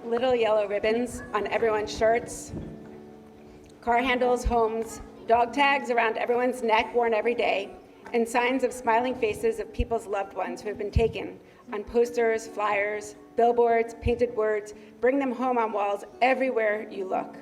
little yellow ribbons on everyone's shirts, car handles, homes, dog tags around everyone's neck worn every day, and signs of smiling faces of people's loved ones who have been taken on posters, flyers, billboards, painted words, bring them home on walls everywhere you look.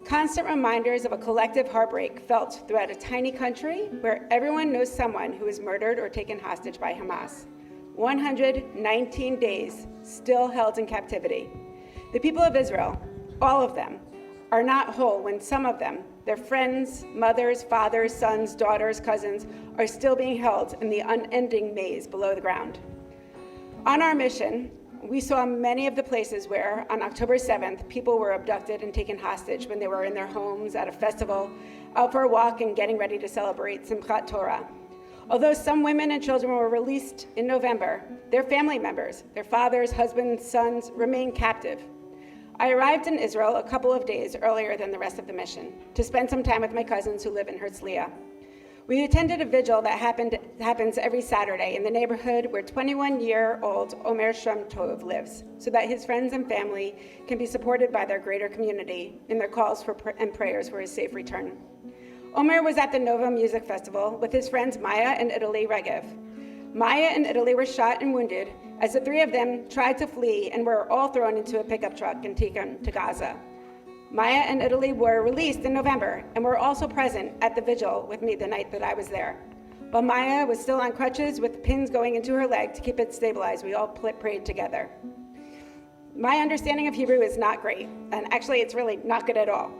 Constant reminders of a collective heartbreak felt throughout a tiny country where everyone knows someone who was murdered or taken hostage by Hamas. 119 days still held in captivity. The people of Israel, all of them, are not whole when some of them, their friends, mothers, fathers, sons, daughters, cousins, are still being held in the unending maze below the ground. On our mission, we saw many of the places where, on October 7th, people were abducted and taken hostage when they were in their homes, at a festival, out for a walk, and getting ready to celebrate Simchat Torah. Although some women and children were released in November, their family members, their fathers, husbands, sons, remain captive. I arrived in Israel a couple of days earlier than the rest of the mission to spend some time with my cousins who live in Herzliya. We attended a vigil that happens every Saturday in the neighborhood where 21-year-old Omer Shem Tov lives, so that his friends and family can be supported by their greater community in their calls and prayers for his safe return. Omer was at the Nova Music Festival with his friends Maya and Italy Regev. Maya and Italy were shot and wounded as the three of them tried to flee and were all thrown into a pickup truck and taken to Gaza. Maya and Italy were released in November and were also present at the vigil with me the night that I was there. While Maya was still on crutches with pins going into her leg to keep it stabilized, we all prayed together. My understanding of Hebrew is not great, and actually it's really not good at all.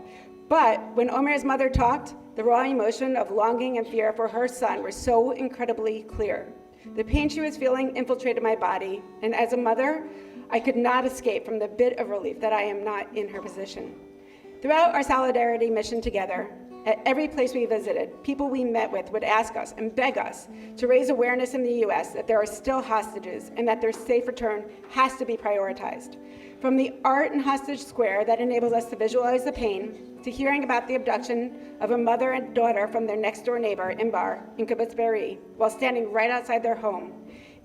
But when Omer's mother talked, the raw emotion of longing and fear for her son were so incredibly clear. The pain she was feeling infiltrated my body, and as a mother, I could not escape from the bit of relief that I am not in her position. Throughout our solidarity mission together, at every place we visited, people we met with would ask us and beg us to raise awareness in the U.S. that there are still hostages and that their safe return has to be prioritized. From the art in Hostage Square that enables us to visualize the pain, to hearing about the abduction of a mother and daughter from their next-door neighbor, Imbar, in Kibbutz Be'eri, while standing right outside their home,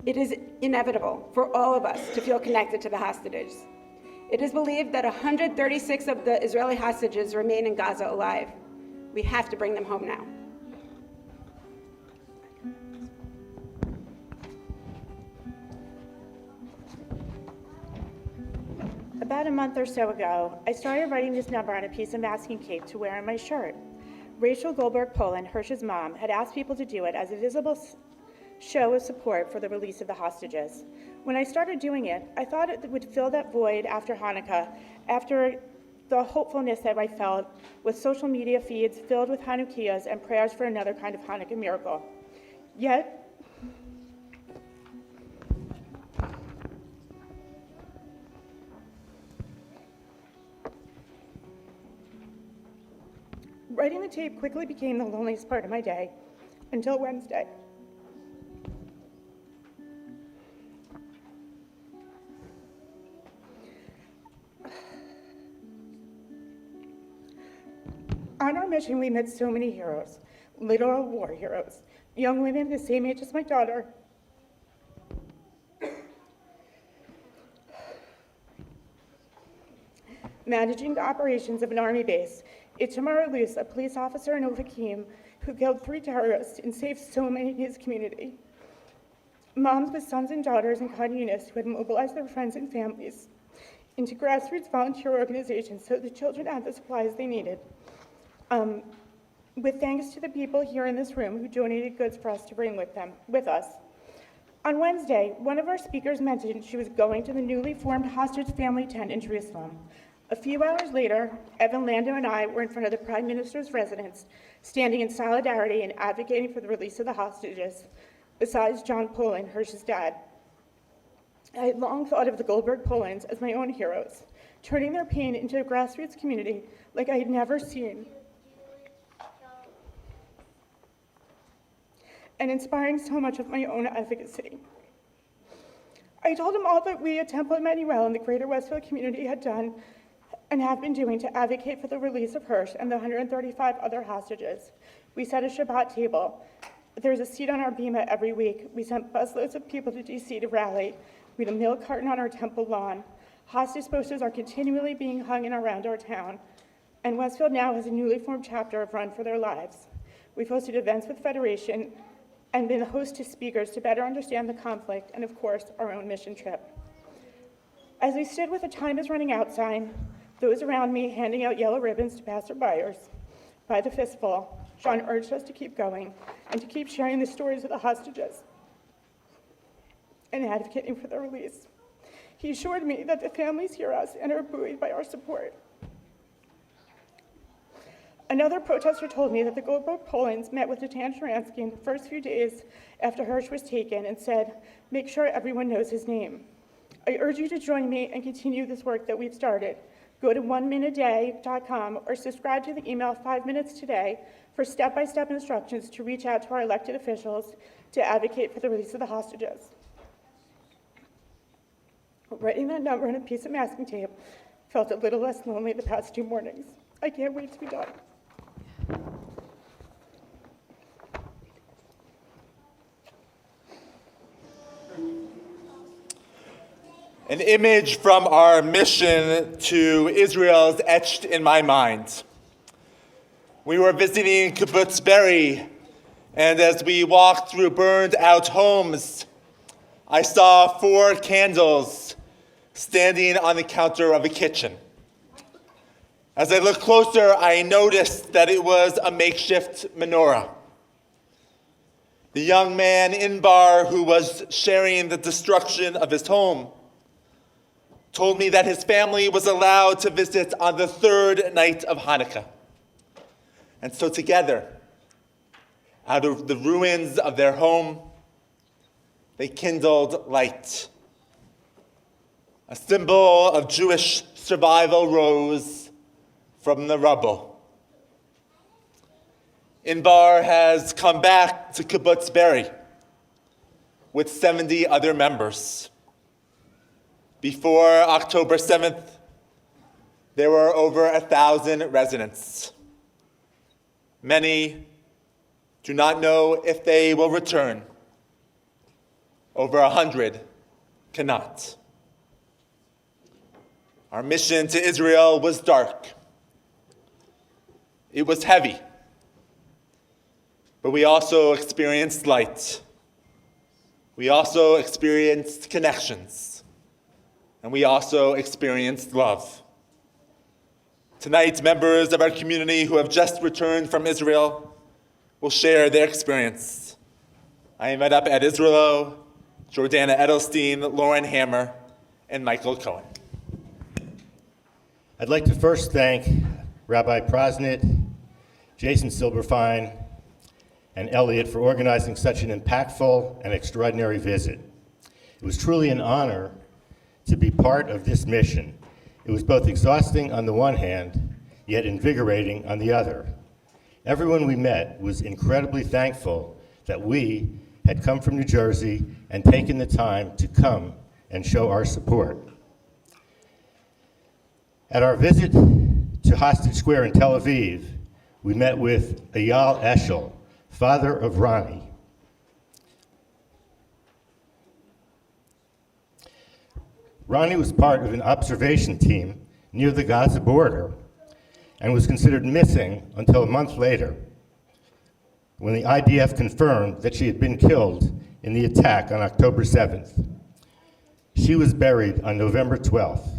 it is inevitable for all of us to feel connected to the hostages. It is believed that 136 of the Israeli hostages remain in Gaza alive. We have to bring them home now. About a month or so ago, I started writing this number on a piece of masking tape to wear on my shirt. Rachel Goldberg Poland, Hirsch's mom, had asked people to do it as a visible show of support for the release of the hostages. When I started doing it, I thought it would fill that void after Hanukkah, after the hopefulness that I felt with social media feeds filled with Hanukkahs and prayers for another kind of Hanukkah miracle. Yet, writing the tape quickly became the loneliest part of my day until Wednesday. On our mission, we met so many heroes, literal war heroes, young women the same age as my daughter. Managing the operations of an army base, Itamar Luz, a police officer in Ofakim, who killed 3 terrorists and saved so many in his community. Moms with sons and daughters in Khan Yunis who had mobilized their friends and families into grassroots volunteer organizations so the children had the supplies they needed. With thanks to the people here in this room who donated goods for us to bring with us. On Wednesday, one of our speakers mentioned she was going to the newly formed hostage family tent in Jerusalem. A few hours later, Evan Lando and I were in front of the Prime Minister's residence, standing in solidarity and advocating for the release of the hostages, besides John Poland, Hirsch's dad. I had long thought of the Goldberg Polands as my own heroes, turning their pain into a grassroots community like I had never seen, and inspiring so much of my own advocacy. I told them all that we at Temple Emanu-El and the greater Westfield community had done and have been doing to advocate for the release of Hirsch and the 135 other hostages. We set a Shabbat table. There's a seat on our bima every week. We sent busloads of people to DC to rally. We had a milk carton on our temple lawn. Hostage posters are continually being hung in and around our town, and Westfield now has a newly formed chapter of Run for Their Lives. We've hosted events with Federation and been the host to speakers to better understand the conflict and, of course, our own mission trip. As we stood with a "Time is running out" sign, those around me handing out yellow ribbons to passerbyers by the fistful, John urged us to keep going and to keep sharing the stories of the hostages and advocating for their release. He assured me that the families hear us and are buoyed by our support. Another protester told me that the Goldberg Polans met with Natan Sharansky in the first few days after Hirsch was taken and said, "Make sure everyone knows his name." I urge you to join me and continue this work that we've started. Go to oneminuteaday.com or subscribe to the email 5 Minutes Today for step-by-step instructions to reach out to our elected officials to advocate for the release of the hostages. Writing that number on a piece of masking tape felt a little less lonely the past 2 mornings. I can't wait to be done. An image from our mission to Israel is etched in my mind. We were visiting Kibbutz Be'eri, and as we walked through burned-out homes, I saw 4 candles standing on the counter of a kitchen. As I looked closer, I noticed that it was a makeshift menorah. The young man, Inbar, who was sharing the destruction of his home, told me that his family was allowed to visit on the 3rd night of Hanukkah. And so together, out of the ruins of their home, they kindled light. A symbol of Jewish survival rose from the rubble. Inbar has come back to Kibbutz Be'eri with 70 other members. Before October 7th, there were over 1,000 residents. Many do not know if they will return. Over 100 cannot. Our mission to Israel was dark. It was heavy. But we also experienced light. We also experienced connections. And we also experienced love. Tonight, members of our community who have just returned from Israel will share their experience. I invite up Ed Israelo, Jordana Edelstein, Lauren Hammer, and Michael Cohen. I'd like to first thank Rabbi Prosnit, Jason Silberfein, and Elliot for organizing such an impactful and extraordinary visit. It was truly an honor to be part of this mission. It was both exhausting on the one hand, yet invigorating on the other. Everyone we met was incredibly thankful that we had come from New Jersey and taken the time to come and show our support. At our visit to Hostage Square in Tel Aviv, we met with Eyal Eshel, father of Ronnie. Ronnie was part of an observation team near the Gaza border and was considered missing until a month later, when the IDF confirmed that she had been killed in the attack on October 7th. She was buried on November 12th.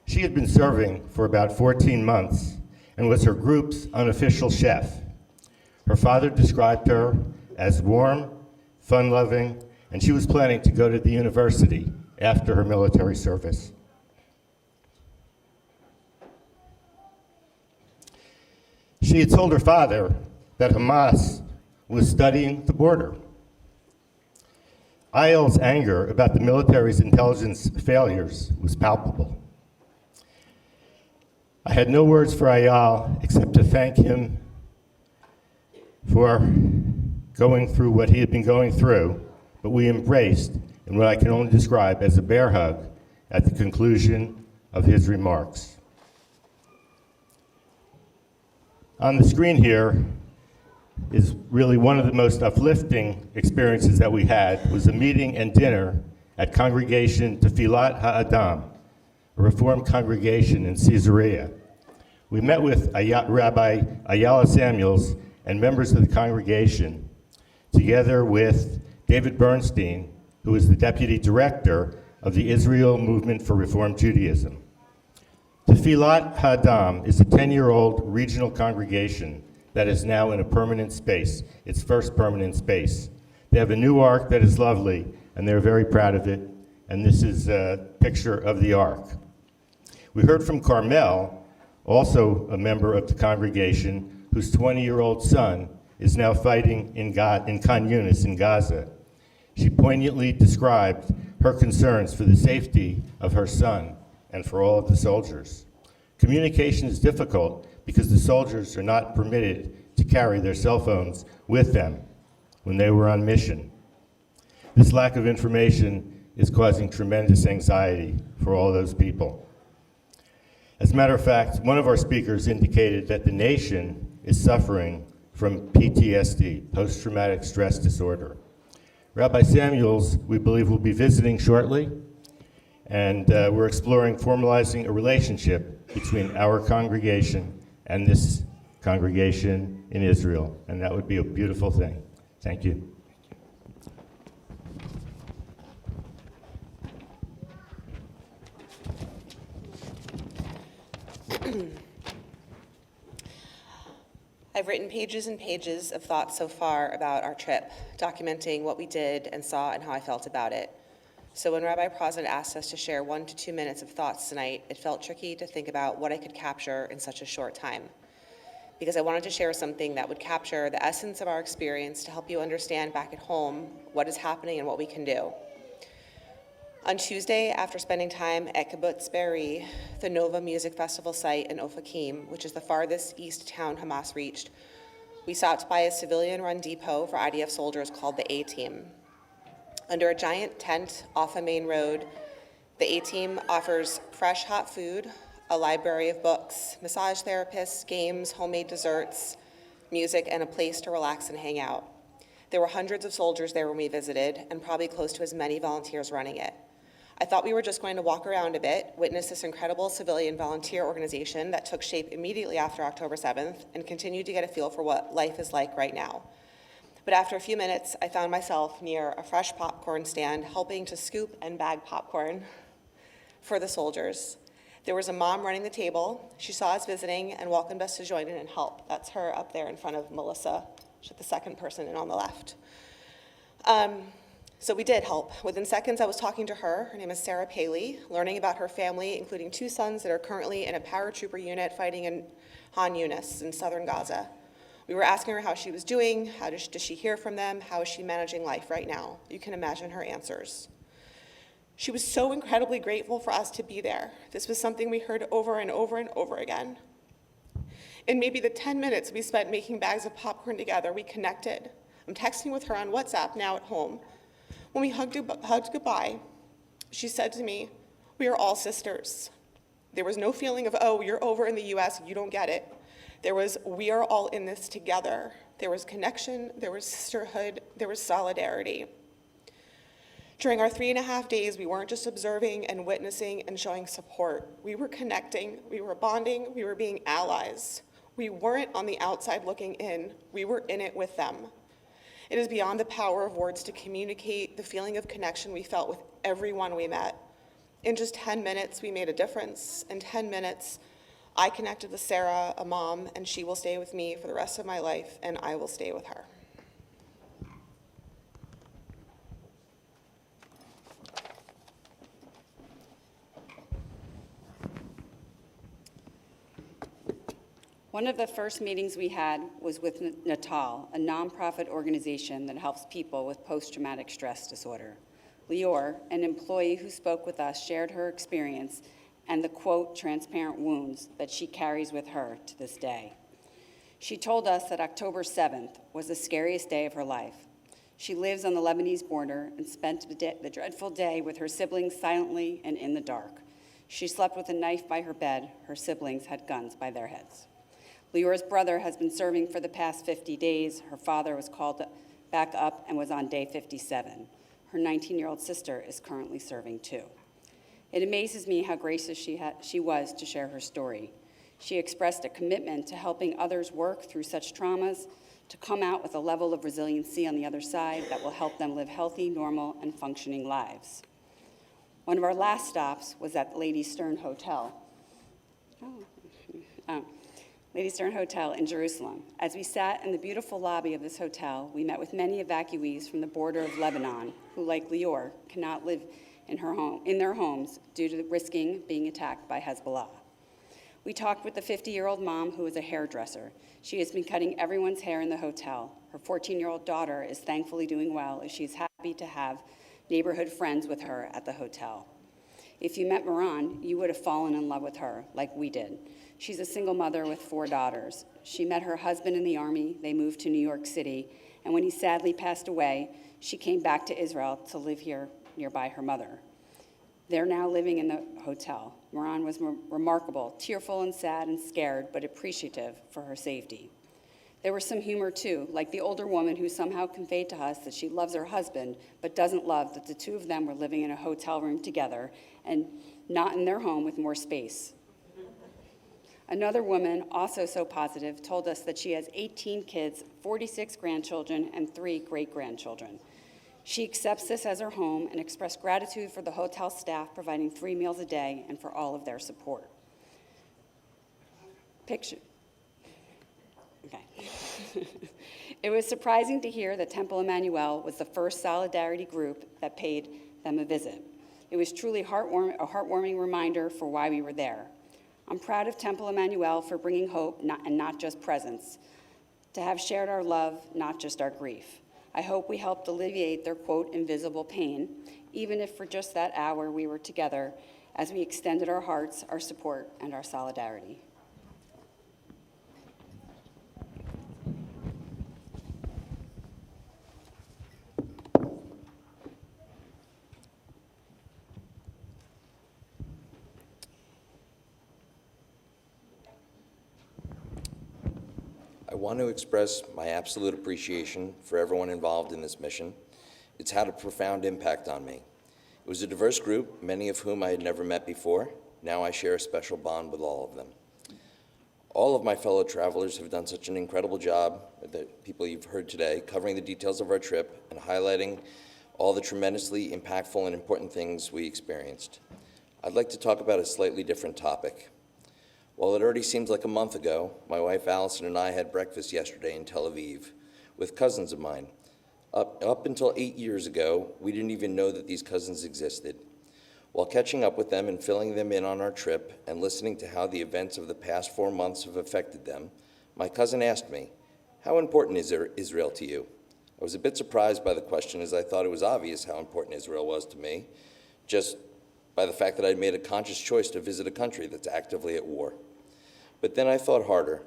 She had been serving for about 14 months and was her group's unofficial chef. Her father described her as warm, fun-loving, and she was planning to go to the university after her military service. She had told her father that Hamas was studying the border. Eyal's anger about the military's intelligence failures was palpable. I had no words for Eyal except to thank him for going through what he had been going through, but we embraced in what I can only describe as a bear hug at the conclusion of his remarks. On the screen here is really one of the most uplifting experiences that we had, was a meeting and dinner at Congregation Tefilat Ha'adam, a Reformed congregation in Caesarea. We met with Rabbi Ayala Samuels and members of the congregation, together with David Bernstein, who is the deputy director of the Israel Movement for Reform Judaism. Tefilat Hadam is a 10-year-old regional congregation that is now in a permanent space, its first permanent space. They have a new ark that is lovely, and they're very proud of it, and this is a picture of the ark. We heard from Carmel, also a member of the congregation, whose 20-year-old son is now fighting in Khan Yunis in Gaza. She poignantly described her concerns for the safety of her son and for all of the soldiers. Communication is difficult because the soldiers are not permitted to carry their cell phones with them when they were on mission. This lack of information is causing tremendous anxiety for all those people. As a matter of fact, one of our speakers indicated that the nation is suffering from PTSD, post-traumatic stress disorder. Rabbi Samuels, we believe, will be visiting shortly, and we're exploring formalizing a relationship between our congregation and this congregation in Israel, and that would be a beautiful thing. Thank you. I've written pages and pages of thoughts so far about our trip, documenting what we did and saw and how I felt about it. So when Rabbi Prozid asked us to share 1 to 2 minutes of thoughts tonight, it felt tricky to think about what I could capture in such a short time, because I wanted to share something that would capture the essence of our experience to help you understand back at home what is happening and what we can do. On Tuesday, after spending time at Kibbutz Be'eri, the Nova Music Festival site in Ofakim, which is the farthest east town Hamas reached, we stopped by a civilian-run depot for IDF soldiers called the A-Team. Under a giant tent off a main road, the A-Team offers fresh, hot food, a library of books, massage therapists, games, homemade desserts, music, and a place to relax and hang out. There were hundreds of soldiers there when we visited, and probably close to as many volunteers running it. I thought we were just going to walk around a bit, witness this incredible civilian volunteer organization that took shape immediately after October 7th, and continued to get a feel for what life is like right now. But after a few minutes, I found myself near a fresh popcorn stand, helping to scoop and bag popcorn for the soldiers. There was a mom running the table. She saw us visiting and welcomed us to join in and help. That's her up there in front of Melissa. She's the second person in on the left. So we did help. Within seconds, I was talking to her. Her name is Sarah Paley, learning about her family, including 2 sons that are currently in a paratrooper unit fighting in Khan Yunis in southern Gaza. We were asking her how she was doing, how does she hear from them, how is she managing life right now? You can imagine her answers. She was so incredibly grateful for us to be there. This was something we heard over and over and over again. In maybe the 10 minutes we spent making bags of popcorn together, we connected. I'm texting with her on WhatsApp now at home. When we hugged goodbye, she said to me, "We are all sisters." There was no feeling of, oh, you're over in the US, you don't get it. There was, we are all in this together. There was connection, there was sisterhood, there was solidarity. During our 3.5 days, we weren't just observing and witnessing and showing support. We were connecting, we were bonding, we were being allies. We weren't on the outside looking in, we were in it with them. It is beyond the power of words to communicate the feeling of connection we felt with everyone we met. In just 10 minutes, we made a difference. In 10 minutes, I connected with Sarah, a mom, and she will stay with me for the rest of my life, and I will stay with her. One of the first meetings we had was with Natal, a nonprofit organization that helps people with post-traumatic stress disorder. Lior, an employee who spoke with us, shared her experience and the, quote, transparent wounds that she carries with her to this day. She told us that October 7th was the scariest day of her life. She lives on the Lebanese border and spent the dreadful day with her siblings silently and in the dark. She slept with a knife by her bed. Her siblings had guns by their heads. Lior's brother has been serving for the past 50 days. Her father was called back up and was on day 57. Her 19-year-old sister is currently serving too. It amazes me how gracious she was to share her story. She expressed a commitment to helping others work through such traumas, to come out with a level of resiliency on the other side that will help them live healthy, normal, and functioning lives. One of our last stops was at Lady Stern Hotel. Lady Stern Hotel in Jerusalem. As we sat in the beautiful lobby of this hotel, we met with many evacuees from the border of Lebanon who, like Lior, cannot live in their homes due to risking being attacked by Hezbollah. We talked with the 50-year-old mom who is a hairdresser. She has been cutting everyone's hair in the hotel. Her 14-year-old daughter is thankfully doing well, as she's happy to have neighborhood friends with her at the hotel. If you met Moran, you would have fallen in love with her, like we did. She's a single mother with 4 daughters. She met her husband in the Army. They moved to New York City, and when he sadly passed away, she came back to Israel to live here nearby her mother. They're now living in the hotel. Moran was remarkable, tearful and sad and scared, but appreciative for her safety. There was some humor too, like the older woman who somehow conveyed to us that she loves her husband, but doesn't love that the two of them were living in a hotel room together and not in their home with more space. Another woman, also so positive, told us that she has 18 kids, 46 grandchildren, and 3 great-grandchildren. She accepts this as her home and expressed gratitude for the hotel staff providing 3 meals a day and for all of their support. It was surprising to hear that Temple Emanu-El was the first solidarity group that paid them a visit. It was truly a heartwarming reminder for why we were there. I'm proud of Temple Emanu-El for bringing hope and not just presence, to have shared our love, not just our grief. I hope we helped alleviate their, quote, invisible pain, even if for just that hour we were together as we extended our hearts, our support, and our solidarity. I want to express my absolute appreciation for everyone involved in this mission. It's had a profound impact on me. It was a diverse group, many of whom I had never met before. Now I share a special bond with all of them. All of my fellow travelers have done such an incredible job, the people you've heard today, covering the details of our trip and highlighting all the tremendously impactful and important things we experienced. I'd like to talk about a slightly different topic. While it already seems like a month ago, my wife Allison and I had breakfast yesterday in Tel Aviv with cousins of mine. Up until 8 years ago, we didn't even know that these cousins existed. While catching up with them and filling them in on our trip and listening to how the events of the past 4 months have affected them, my cousin asked me, "How important is Israel to you?" I was a bit surprised by the question, as I thought it was obvious how important Israel was to me, just by the fact that I'd made a conscious choice to visit a country that's actively at war. But then I thought harder.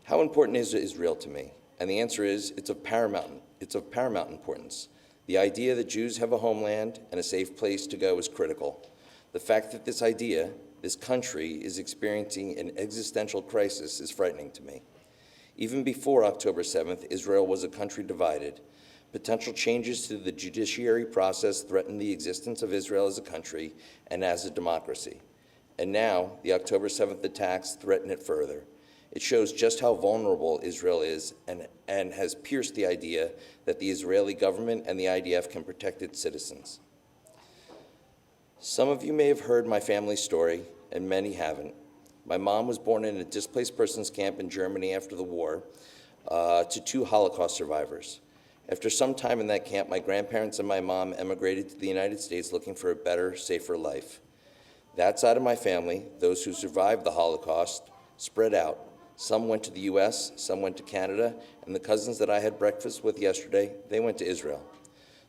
How important is Israel to me? And the answer is, it's of paramount importance. The idea that Jews have a homeland and a safe place to go is critical. The fact that this country, is experiencing an existential crisis is frightening to me. Even before October 7th, Israel was a country divided. Potential changes to the judiciary process threatened the existence of Israel as a country and as a democracy. And now, the October 7th attacks threaten it further. It shows just how vulnerable Israel is and has pierced the idea that the Israeli government and the IDF can protect its citizens. Some of you may have heard my family's story, and many haven't. My mom was born in a displaced persons camp in Germany after the war to 2 Holocaust survivors. After some time in that camp, my grandparents and my mom emigrated to the United States looking for a better, safer life. That side of my family, those who survived the Holocaust, spread out. Some went to the US, some went to Canada, and the cousins that I had breakfast with yesterday, they went to Israel.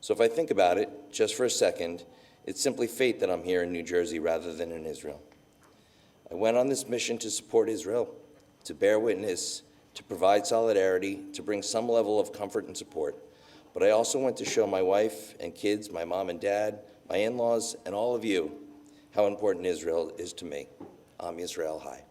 So if I think about it, just for a second, it's simply fate that I'm here in New Jersey rather than in Israel. I went on this mission to support Israel, to bear witness, to provide solidarity, to bring some level of comfort and support. But I also went to show my wife and kids, my mom and dad, my in-laws, and all of you how important Israel is to me. Am Yisrael Chai.